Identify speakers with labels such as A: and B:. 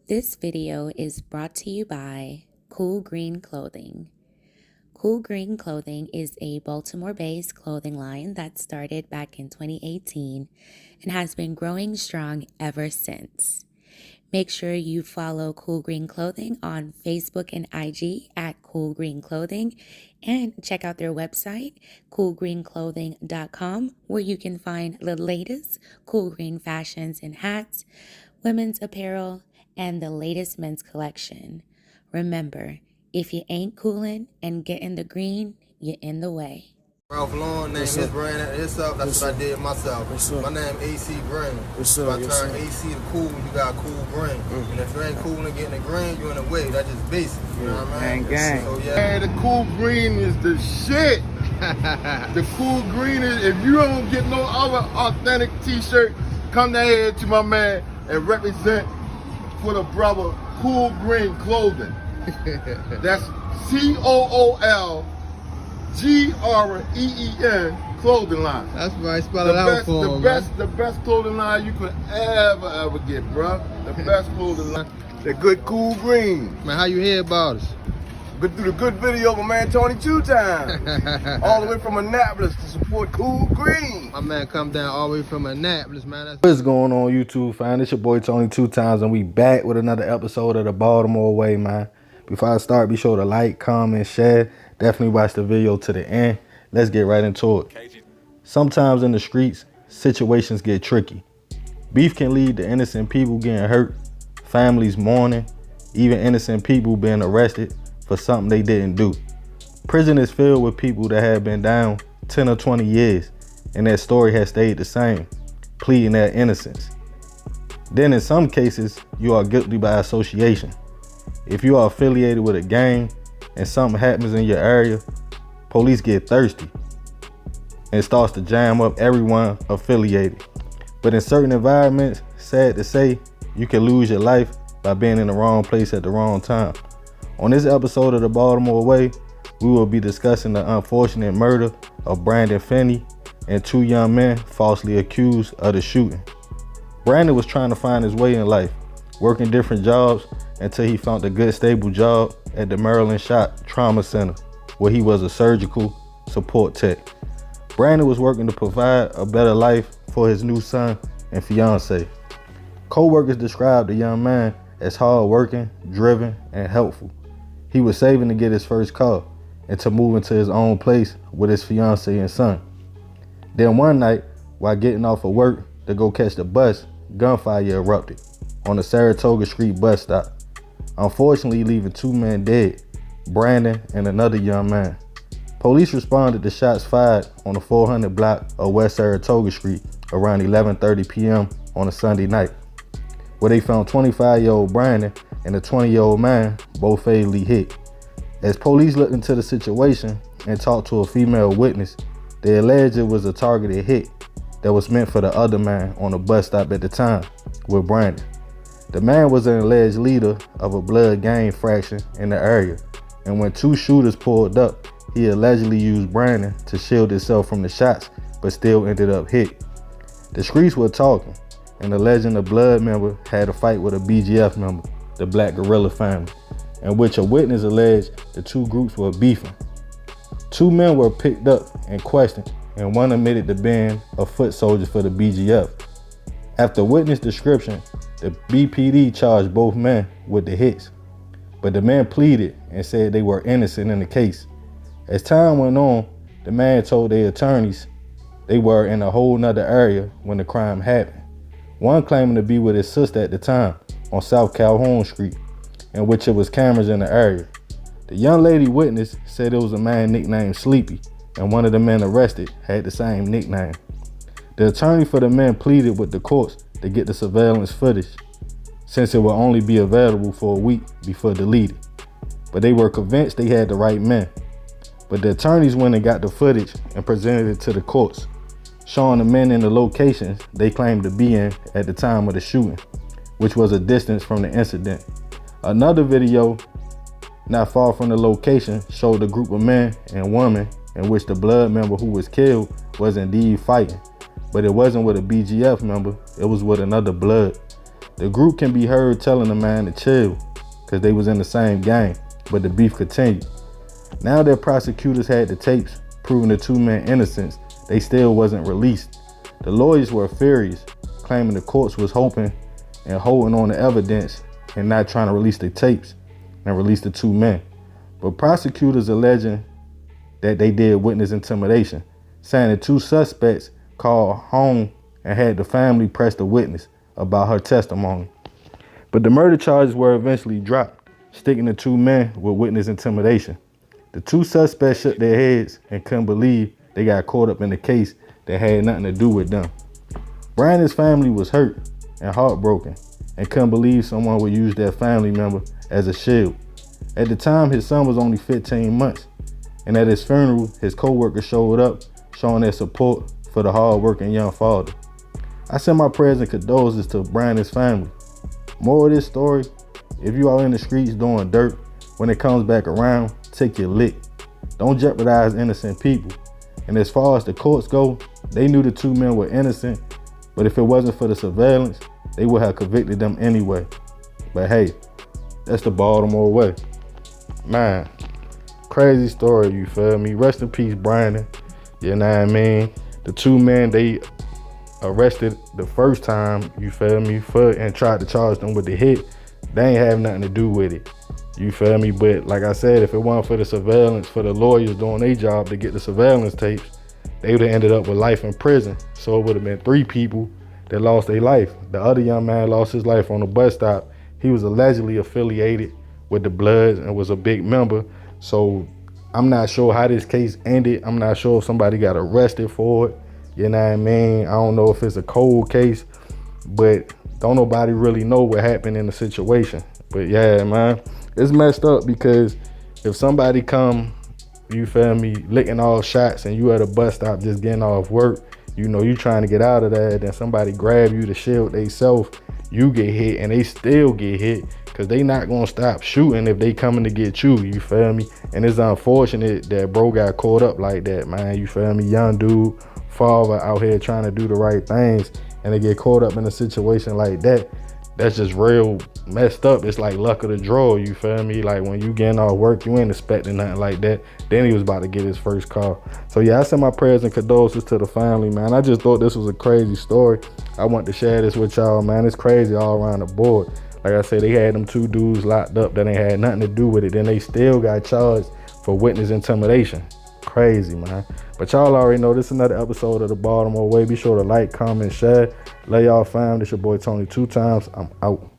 A: This video is brought to you by Cool Green Clothing. Cool Green Clothing is a Baltimore-based clothing line that started back in 2018 and has been growing strong ever since. Make sure you follow Cool Green Clothing on Facebook and IG at Cool Green Clothing, and check out their website, coolgreenclothing.com, where you can find the latest cool green fashions and hats, women's apparel, and the latest men's collection. Remember, if you ain't coolin' and getting the green, you're in the way.
B: Ralph Lauren, named his brand himself. That's what I did myself. My name AC Green. If I turn AC to cool, you got cool green. And if you ain't cool and getting the green, you in the way. That's just basic. You know what I mean?
C: Gang.
B: So, yeah.
C: Hey, the cool green is the shit. The cool green is, if you don't get no other authentic t-shirt, come down here to my man and represent for the brother Cool Green Clothing. That's COOLGREEN clothing line.
B: That's right. Spell it out for him.
C: The best clothing line you could ever get, bro. The best clothing line. The good cool green.
B: Man, how you hear about us?
C: Good through the good video of my man Tony 2 times. All the way from Annapolis to support Cool Green.
B: My man come down all the way from Annapolis, man.
D: What's going on, YouTube fam? It's your boy Tony 2 times, and we back with another episode of the Baltimore Way, man. Before I start, be sure to like, comment, share. Definitely watch the video to the end. Let's get right into it. Sometimes in the streets, situations get tricky. Beef can lead to innocent people getting hurt, families mourning, even innocent people being arrested for something they didn't do. Prison is filled with people that have been down 10 or 20 years, and their story has stayed the same, pleading their innocence. Then in some cases, you are guilty by association. If you are affiliated with a gang and something happens in your area, police get thirsty and starts to jam up everyone affiliated. But in certain environments, sad to say, you can lose your life by being in the wrong place at the wrong time. On this episode of the Baltimore Way, we will be discussing the unfortunate murder of Brandon Finney and two young men falsely accused of the shooting. Brandon was trying to find his way in life, working different jobs until he found a good stable job at the Maryland Shot Trauma Center, where he was a surgical support tech. Brandon was working to provide a better life for his new son and fiance. Co-workers described the young man as hard-working, driven, and helpful. He was saving to get his first car and to move into his own place with his fiance and son. Then one night, while getting off of work to go catch the bus, gunfire erupted on the Saratoga Street bus stop, unfortunately leaving two men dead, Brandon and another young man. Police responded to shots fired on the 400 block of West Saratoga Street around 11:30 p.m. on a Sunday night, where they found 25-year-old Brandon and a 20-year-old man both fatally hit. As police looked into the situation and talked to a female witness, they alleged it was a targeted hit that was meant for the other man on the bus stop at the time with Brandon. The man was an alleged leader of a blood gang fraction in the area, and when two shooters pulled up, he allegedly used Brandon to shield himself from the shots, but still ended up hit. The streets were talking, and alleging the blood member had a fight with a BGF member, the Black Gorilla family, in which a witness alleged the two groups were beefing. Two men were picked up and questioned, and one admitted to being a foot soldier for the BGF. After witness description, the BPD charged both men with the hits, but the men pleaded and said they were innocent in the case. As time went on, the man told their attorneys they were in a whole nother area when the crime happened. One claiming to be with his sister at the time on South Calhoun Street, in which it was cameras in the area. The young lady witness said it was a man nicknamed Sleepy, and one of the men arrested had the same nickname. The attorney for the men pleaded with the courts to get the surveillance footage, since it would only be available for a week before deleted. But they were convinced they had the right men. But the attorneys went and got the footage and presented it to the courts, showing the men in the locations they claimed to be in at the time of the shooting, which was a distance from the incident. Another video not far from the location showed a group of men and women in which the blood member who was killed was indeed fighting, but it wasn't with a BGF member, it was with another blood. The group can be heard telling the man to chill because they was in the same gang, but the beef continued. Now that prosecutors had the tapes proving the two men innocent, they still wasn't released. The lawyers were furious, claiming the courts was hoping and holding on the evidence and not trying to release the tapes and release the two men. But prosecutors alleging that they did witness intimidation, saying the two suspects called home and had the family press the witness about her testimony. But the murder charges were eventually dropped, sticking the two men with witness intimidation. The two suspects shook their heads and couldn't believe they got caught up in a case that had nothing to do with them. Brandon's family was hurt and heartbroken and couldn't believe someone would use their family member as a shield. At the time, his son was only 15 months, and at his funeral, his co-workers showed up, showing their support for the hard-working young father. I send my prayers and condolences to Brandon's family. More of this story, if you are in the streets doing dirt, when it comes back around, take your lick. Don't jeopardize innocent people. And as far as the courts go, they knew the two men were innocent, but if it wasn't for the surveillance, they would have convicted them anyway. But hey, that's the Baltimore way. Man, crazy story, you feel me? Rest in peace, Brandon. You know what I mean? The two men they arrested the first time, you feel me, and tried to charge them with the hit. They ain't have nothing to do with it. You feel me? But like I said, if it wasn't for the surveillance, for the lawyers doing their job to get the surveillance tapes, they would have ended up with life in prison. So it would have been 3 people that lost their life. The other young man lost his life on the bus stop. He was allegedly affiliated with the Bloods and was a big member. So I'm not sure how this case ended. I'm not sure if somebody got arrested for it. You know what I mean? I don't know if it's a cold case, but don't nobody really know what happened in the situation. But yeah, man, it's messed up because if somebody come, you feel me, licking all shots and you at a bus stop just getting off work, you know, you trying to get out of there, then somebody grab you to shield theyself, you get hit and they still get hit because they not gonna stop shooting if they coming to get you feel me? And it's unfortunate that bro got caught up like that, man, you feel me? Young dude, father out here trying to do the right things and they get caught up in a situation like that. That's just real messed up. It's like luck of the draw, you feel me? Like when you getting off work, you ain't expecting nothing like that. Then he was about to get his first call. So yeah, I send my prayers and condolences to the family, man. I just thought this was a crazy story. I want to share this with y'all, man. It's crazy all around the board. Like I said, they had them 2 dudes locked up that ain't had nothing to do with it. Then they still got charged for witness intimidation. Crazy, man. But y'all already know this is another episode of the Baltimore Way. Be sure to like, comment, share. Love y'all fam. This your boy Tony 2 times. I'm out.